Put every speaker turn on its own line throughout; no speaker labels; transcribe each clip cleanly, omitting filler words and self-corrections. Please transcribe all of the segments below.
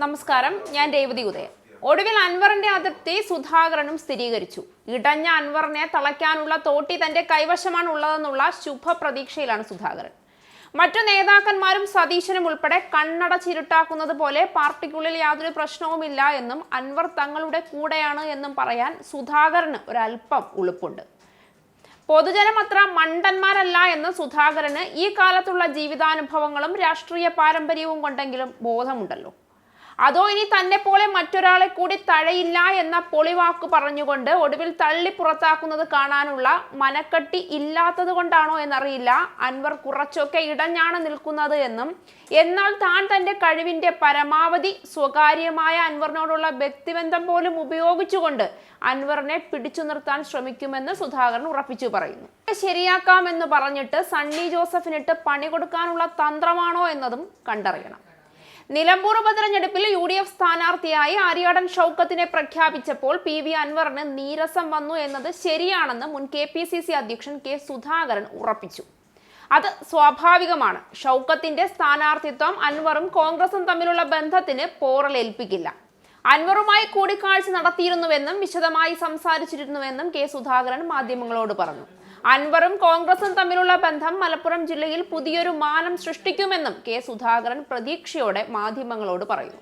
നമസ്കാരം, ഞാൻ രേവതി ഉദയൻ. ഒടുവിൽ അൻവറിന്റെ അതിർത്തി സുധാകരനും സ്ഥിരീകരിച്ചു. ഇടഞ്ഞ അൻവറിനെ തളയ്ക്കാനുള്ള തോട്ടി തന്റെ കൈവശമാണ് ഉള്ളതെന്നുള്ള ശുഭപ്രതീക്ഷയിലാണ് സുധാകരൻ. മറ്റു നേതാക്കന്മാരും സതീശനും ഉൾപ്പെടെ കണ്ണടച്ചിരുട്ടാക്കുന്നത് പോലെ പാർട്ടിക്കുള്ളിൽ യാതൊരു പ്രശ്നവുമില്ല എന്നും അൻവർ തങ്ങളുടെ കൂടെയാണ് എന്നും പറയാൻ സുധാകരന് ഒരല്പം ഉളുപ്പുണ്ട്. പൊതുജനം അത്ര മണ്ടന്മാരല്ല എന്ന് സുധാകരന് ഈ കാലത്തുള്ള ജീവിതാനുഭവങ്ങളും രാഷ്ട്രീയ പാരമ്പര്യവും കൊണ്ടെങ്കിലും ബോധമുണ്ടല്ലോ. അതോ ഇനി തന്നെ പോലെ മറ്റൊരാളെ കൂടി തഴയില്ല എന്ന പൊളിവാക്ക് പറഞ്ഞുകൊണ്ട് ഒടുവിൽ തള്ളി പുറത്താക്കുന്നത് കാണാനുള്ള മനക്കട്ടി ഇല്ലാത്തത് കൊണ്ടാണോ എന്നറിയില്ല അൻവർ കുറച്ചൊക്കെ ഇടഞ്ഞാണ് നിൽക്കുന്നത് എന്നും, എന്നാൽ താൻ തന്റെ കഴിവിന്റെ പരമാവധി സ്വകാര്യമായ അൻവറിനോടുള്ള വ്യക്തിബന്ധം പോലും ഉപയോഗിച്ചുകൊണ്ട് അൻവറിനെ പിടിച്ചു നിർത്താൻ ശ്രമിക്കുമെന്ന് സുധാകരൻ ഉറപ്പിച്ചു പറയുന്നു. ശരിയാക്കാമെന്ന് പറഞ്ഞിട്ട് സണ്ണി ജോസഫിനിട്ട് പണി കൊടുക്കാനുള്ള തന്ത്രമാണോ എന്നതും കണ്ടറിയണം. നിലമ്പൂർ ഉപതെരഞ്ഞെടുപ്പിൽ UDF സ്ഥാനാർത്ഥിയായി ആര്യാടൻ ഷൗക്കത്തിനെ പ്രഖ്യാപിച്ചപ്പോൾ PV അൻവറിന് നീരസം വന്നു എന്നത് ശരിയാണെന്ന് മുൻ KPCC അധ്യക്ഷൻ K സുധാകരൻ ഉറപ്പിച്ചു. അത് സ്വാഭാവികമാണ്. ഷൗക്കത്തിന്റെ സ്ഥാനാർത്ഥിത്വം അൻവറും കോൺഗ്രസും തമ്മിലുള്ള ബന്ധത്തിന് പോറലേൽപ്പിക്കില്ല. അൻവറുമായി കൂടിക്കാഴ്ച നടത്തിയിരുന്നുവെന്നും വിശദമായി സംസാരിച്ചിരുന്നുവെന്നും K സുധാകരൻ മാധ്യമങ്ങളോട് പറഞ്ഞു. അൻവറും കോൺഗ്രസും തമ്മിലുള്ള ബന്ധം മലപ്പുറം ജില്ലയിൽ പുതിയൊരു മാനം സൃഷ്ടിക്കുമെന്നും K സുധാകരൻ പ്രതീക്ഷയോടെ മാധ്യമങ്ങളോട് പറയുന്നു.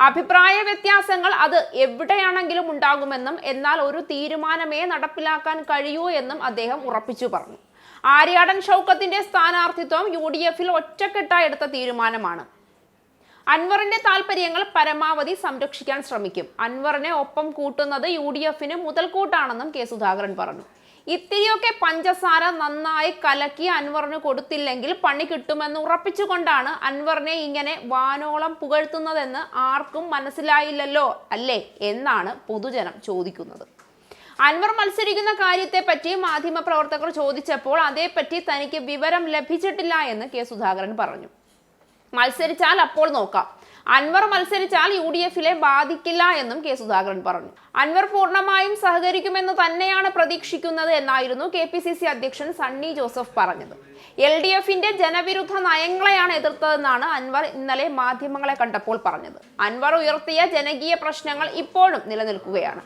അഭിപ്രായ വ്യത്യാസങ്ങൾ അത് എവിടെയാണെങ്കിലും ഉണ്ടാകുമെന്നും, എന്നാൽ ഒരു തീരുമാനമേ നടപ്പിലാക്കാൻ കഴിയൂ എന്നും അദ്ദേഹം ഉറപ്പിച്ചു പറഞ്ഞു. ആര്യാടൻ ഷൗക്കത്തിന്റെ സ്ഥാനാർത്ഥിത്വം UDF-ൽ ഒറ്റക്കെട്ടായി എടുത്ത തീരുമാനമാണ്. അൻവറിന്റെ താല്പര്യങ്ങൾ പരമാവധി സംരക്ഷിക്കാൻ ശ്രമിക്കും. അൻവറിനെ ഒപ്പം കൂട്ടുന്നത് UDF-ന് മുതൽക്കൂട്ടാണെന്നും K സുധാകരൻ പറഞ്ഞു. ഇത്തിരിയൊക്കെ പഞ്ചസാര നന്നായി കലക്കി അൻവറിന് കൊടുത്തില്ലെങ്കിൽ പണി കിട്ടുമെന്ന് ഉറപ്പിച്ചുകൊണ്ടാണ് അൻവറിനെ ഇങ്ങനെ വാനോളം പുകഴ്ത്തുന്നതെന്ന് ആർക്കും മനസ്സിലായില്ലല്ലോ അല്ലേ എന്നാണ് പൊതുജനം ചോദിക്കുന്നത്. അൻവർ മത്സരിക്കുന്ന കാര്യത്തെപ്പറ്റി മാധ്യമപ്രവർത്തകർ ചോദിച്ചപ്പോൾ അതേപ്പറ്റി തനിക്ക് വിവരം ലഭിച്ചിട്ടില്ല എന്ന് K സുധാകരൻ പറഞ്ഞു. മത്സരിച്ചാൽ അപ്പോൾ നോക്കാം. അൻവർ മത്സരിച്ചാൽ UDF-ലെ ബാധിക്കില്ല എന്നും K സുധാകരൻ പറഞ്ഞു. അൻവർ പൂർണ്ണമായും സഹകരിക്കുമെന്ന് തന്നെയാണ് പ്രതീക്ഷിക്കുന്നത് എന്നായിരുന്നു KPCC അധ്യക്ഷൻ സണ്ണി ജോസഫ് പറഞ്ഞത്. LDF-ന്റെ ജനവിരുദ്ധ നയങ്ങളെയാണ് എതിർത്തതെന്നാണ് അൻവർ ഇന്നലെ മാധ്യമങ്ങളെ കണ്ടപ്പോൾ പറഞ്ഞത്. അൻവർ ഉയർത്തിയ ജനകീയ പ്രശ്നങ്ങൾ ഇപ്പോഴും നിലനിൽക്കുകയാണ്.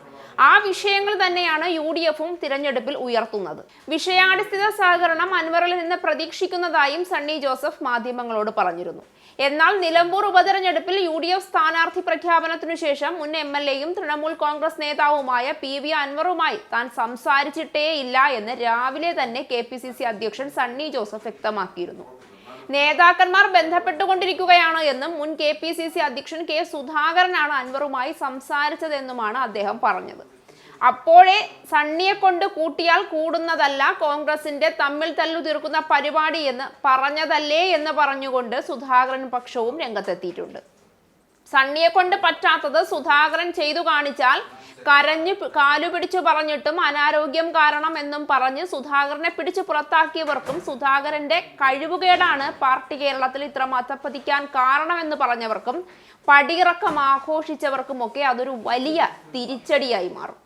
ആ വിഷയങ്ങൾ തന്നെയാണ് UDF-ഉം തിരഞ്ഞെടുപ്പിൽ ഉയർത്തുന്നത്. വിഷയാടിസ്ഥിത സഹകരണം അൻവറിൽ നിന്ന് പ്രതീക്ഷിക്കുന്നതായും സണ്ണി ജോസഫ് മാധ്യമങ്ങളോട് പറഞ്ഞിരുന്നു. എന്നാൽ നിലമ്പൂർ ഉപതെരഞ്ഞെടുപ്പിൽ UDF സ്ഥാനാർത്ഥി പ്രഖ്യാപനത്തിനു ശേഷം മുൻ MLA-യും തൃണമൂൽ കോൺഗ്രസ് നേതാവുമായ PV അൻവറുമായി താൻ സംസാരിച്ചിട്ടേയില്ല എന്ന് രാവിലെ തന്നെ KPCC അധ്യക്ഷൻ സണ്ണി ജോസഫ് വ്യക്തമാക്കിയിരുന്നു. നേതാക്കന്മാർ ബന്ധപ്പെട്ടുകൊണ്ടിരിക്കുകയാണ് എന്നും മുൻ KPCC അധ്യക്ഷൻ K സുധാകരനാണ് അൻവറുമായി സംസാരിച്ചതെന്നുമാണ് അദ്ദേഹം പറഞ്ഞത്. അപ്പോഴേ സണ്ണിയെ കൊണ്ട് കൂട്ടിയാൽ കൂടുന്നതല്ല കോൺഗ്രസിന്റെ തമ്മിൽ തല്ലു തീർക്കുന്ന പരിപാടി എന്ന് പറഞ്ഞതല്ലേ എന്ന് പറഞ്ഞുകൊണ്ട് സുധാകരൻ പക്ഷവും രംഗത്തെത്തിയിട്ടുണ്ട്. സണ്ണിയെ കൊണ്ട് പറ്റാത്തത് സുധാകരൻ ചെയ്തു കാണിച്ചാൽ കരഞ്ഞു കാലുപിടിച്ചു പറഞ്ഞിട്ടും അനാരോഗ്യം കാരണം എന്നും പറഞ്ഞ് സുധാകരനെ പിടിച്ചു പുറത്താക്കിയവർക്കും സുധാകരന്റെ കഴിവുകേടാണ് പാർട്ടി കേരളത്തിൽ ഇത്ര മതപ്പതിക്കാൻ കാരണമെന്ന് പറഞ്ഞവർക്കും പടിയിറക്കം ആഘോഷിച്ചവർക്കുമൊക്കെ അതൊരു വലിയ തിരിച്ചടിയായി മാറും.